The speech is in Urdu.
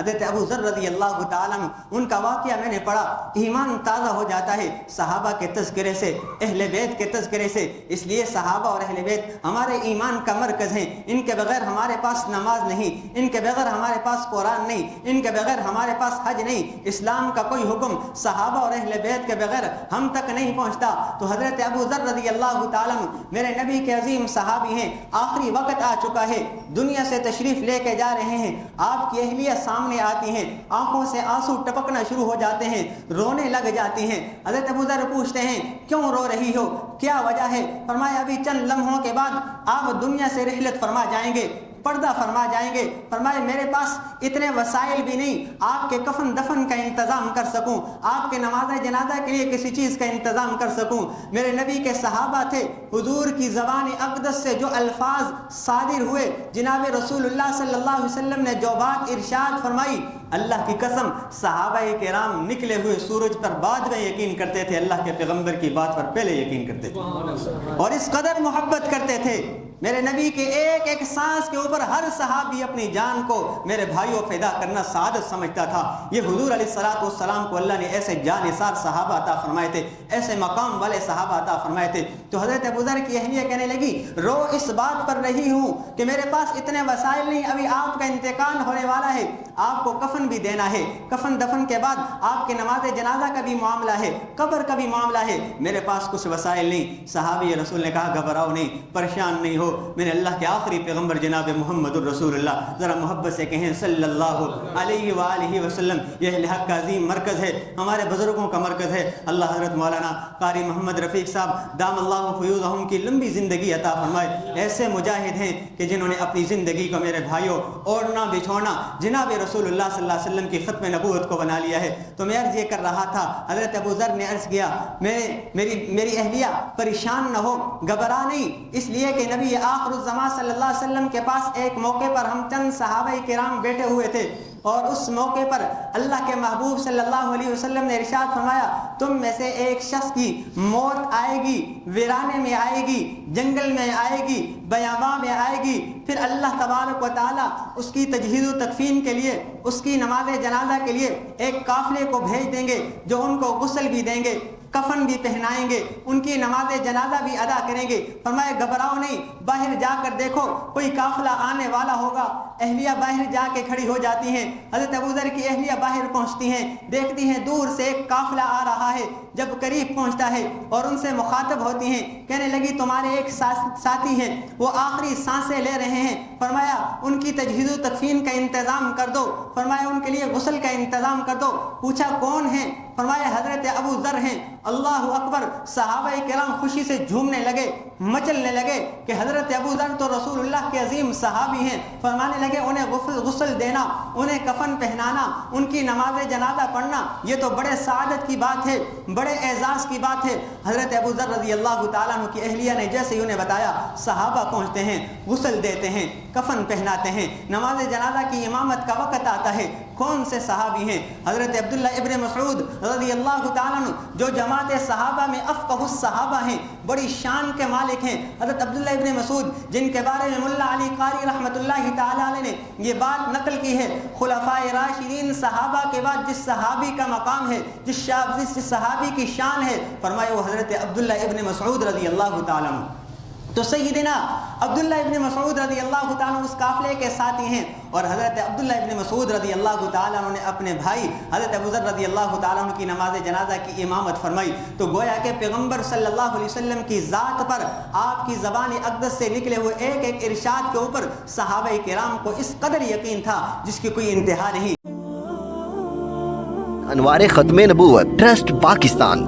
حضرت ابو ذر رضی اللہ تعالیٰ عنہ، ان کا واقعہ میں نے پڑھا، ایمان تازہ ہو جاتا ہے صحابہ کے تذکرے سے، اہل بیت کے تذکرے سے۔ اس لیے صحابہ اور اہل بیت ہمارے ایمان کا مرکز ہیں، ان کے بغیر ہمارے پاس نماز نہیں، ان کے بغیر ہمارے پاس قرآن نہیں، ان کے بغیر ہمارے پاس حج نہیں، اسلام کا کوئی حکم صحابہ اور اہل بیت کے بغیر ہم تک نہیں پہنچتا۔ تو حضرت ابو ذر رضی اللہ تعالیٰ عنہ میرے نبی کے عظیم صحابی ہیں، آخری وقت آ چکا ہے، دنیا سے تشریف لے کے جا رہے ہیں، آپ کی اہلیہ سامنے آتی ہیں، آنکھوں سے آنسو ٹپکنا شروع ہو جاتے ہیں، رونے لگ جاتی ہیں۔ حضرت ابو ذر پوچھتے ہیں کیوں رو رہی ہو، کیا وجہ ہے؟ فرمایا ابھی چند لمحوں کے بعد آپ دنیا سے رحلت فرما جائیں گے، پردہ فرما جائیں گے۔ فرمائے میرے پاس اتنے وسائل بھی نہیں آپ کے کفن دفن کا انتظام کر سکوں، آپ کے نماز جنازہ کے لیے کسی چیز کا انتظام کر سکوں۔ میرے نبی کے صحابہ تھے، حضور کی زبان اقدس سے جو الفاظ صادر ہوئے، جناب رسول اللہ صلی اللہ علیہ وسلم نے جو بات ارشاد فرمائی، اللہ کی قسم صحابہ کرام نکلے ہوئے سورج پر بعد میں یقین کرتے تھے، اللہ کے پیغمبر کی بات پر پہلے یقین کرتے تھے، اور اس قدر محبت کرتے تھے۔ میرے نبی کے ایک ایک سانس کے اوپر ہر صحابی اپنی جان کو میرے بھائیوں فدا کرنا سعادت سمجھتا تھا۔ یہ حضور علیہ الصلوۃ والسلام کو اللہ نے ایسے جانثار صحابہ عطا فرمائے تھے، ایسے مقام والے صحابہ عطا فرمائے تھے۔ تو حضرت ابو ذر کی اہلیہ کہنے لگی رو اس بات پر رہی ہوں کہ میرے پاس اتنے وسائل نہیں، ابھی آپ کا انتقال ہونے والا ہے، آپ کو کفن بھی دینا ہے، کفن دفن کے بعد آپ کے نماز جنازہ کا بھی معاملہ ہے، قبر کا بھی معاملہ ہے، میرے پاس کچھ وسائل نہیں۔ صحابی رسول نے کہا گھبراؤ نہیں، پریشان نہیں ہو، میں نے اللہ کے آخری پیغمبر جناب محمد الرسول اللہ، ذرا محبت سے کہیں صلی اللہ علیہ وآلہ وسلم، یہ اہل حق کا عظیم مرکز ہے، ہمارے بزرگوں کا مرکز ہے۔ اللہ حضرت مولانا قاری محمد رفیق صاحب دام اللہ فیوضہم کی لمبی زندگی عطا فرمائے، ایسے مجاہد ہیں کہ جنہوں نے اپنی زندگی کو میرے بھائیوں اوڑھنا بچھوڑنا جناب رسول اللہ صلی اللہ علیہ وسلم کی ختم نبوت کو بنا لیا ہے۔ تو میں عرض یہ کر رہا تھا، حضرت ابو ذر نے عرض کیا میری اہلیہ پریشان نہ ہو، گھبرا نہیں، اس لیے کہ نبی آخر الزمان صلی اللہ علیہ وسلم کے پاس ایک موقع پر ہم چند صحابہ کرام بیٹھے ہوئے تھے، اور اس موقع پر اللہ کے محبوب صلی اللہ علیہ وسلم نے ارشاد فرمایا تم میں سے ایک شخص کی موت آئے گی، ویرانے میں آئے گی، جنگل میں آئے گی، بیاباں میں آئے گی، پھر اللہ تبارک و تعالیٰ اس کی تجہیز و تکفین کے لیے، اس کی نماز جنازہ کے لیے ایک قافلے کو بھیج دیں گے جو ان کو غسل بھی دیں گے، کفن بھی پہنائیں گے، ان کی نماز جنازہ بھی ادا کریں گے۔ فرمایا گھبراؤ نہیں، باہر جا کر دیکھو کوئی قافلہ آنے والا ہوگا۔ اہلیہ باہر جا کے کھڑی ہو جاتی ہیں، حضرت ابو ذر کی اہلیہ باہر پہنچتی ہیں، دیکھتی ہیں دور سے ایک قافلہ آ رہا ہے، جب قریب پہنچتا ہے اور ان سے مخاطب ہوتی ہیں، کہنے لگی تمہارے ایک ساتھی ہیں، وہ آخری سانسیں لے رہے ہیں، فرمایا ان کی تجہیز و تکفین کا انتظام کر دو، فرمایا ان کے لیے غسل کا انتظام کر دو۔ پوچھا کون ہیں؟ فرمایا حضرت ابو ذر ہیں۔ اللہ اکبر، صحابہ کرام خوشی سے جھومنے لگے، مچلنے لگے کہ حضرت ابو ذر تو رسول اللہ کے عظیم صحابی ہیں۔ فرمانے لگے انہیں غسل دینا، انہیں کفن پہنانا، ان کی نماز جنازہ پڑھنا، یہ تو بڑے سعادت کی بات ہے، بڑے اعزاز کی بات ہے۔ حضرت ابو ذر رضی اللہ تعالیٰ عنہ کی اہلیہ نے جیسے ہی انہیں بتایا، صحابہ پہنچتے ہیں، غسل دیتے ہیں، کفن پہناتے ہیں، نماز جنازہ کی امامت کا وقت آتا ہے۔ کون سے صحابی ہیں؟ حضرت عبداللہ ابن مسعود رضی اللہ تعالیٰ عنہ، جو جماعت صحابہ میں افقہ الصحابہ ہیں، بڑی شان کے مالک ہیں۔ حضرت عبداللہ ابن مسعود جن کے بارے میں ملا علی قاری رحمۃ اللہ تعالیٰ علیہ نے یہ بات نقل کی ہے، خلفائے راشدین صحابہ کے بعد جس صحابی کا مقام ہے، جس صحابی کی شان ہے، فرمایا وہ حضرت عبداللہ ابن مسعود رضی اللہ تعالیٰ عنہ۔ تو سیدنا عبداللہ ابن مسعود رضی اللہ تعالیٰ عنہ اس قافلے کے ساتھی ہیں، اور حضرت عبداللہ ابن مسعود رضی اللہ تعالیٰ عنہ نے اپنے بھائی حضرت ابو ذر رضی اللہ تعالیٰ عنہ کی نماز جنازہ کی امامت فرمائی۔ تو گویا کہ پیغمبر صلی اللہ علیہ وسلم کی ذات پر آپ کی زبان اقدس سے نکلے ہوئے ایک ایک ارشاد کے اوپر صحابہ کرام کو اس قدر یقین تھا جس کی کوئی انتہا نہیں۔ انوار ختم نبوت ٹرسٹ پاکستان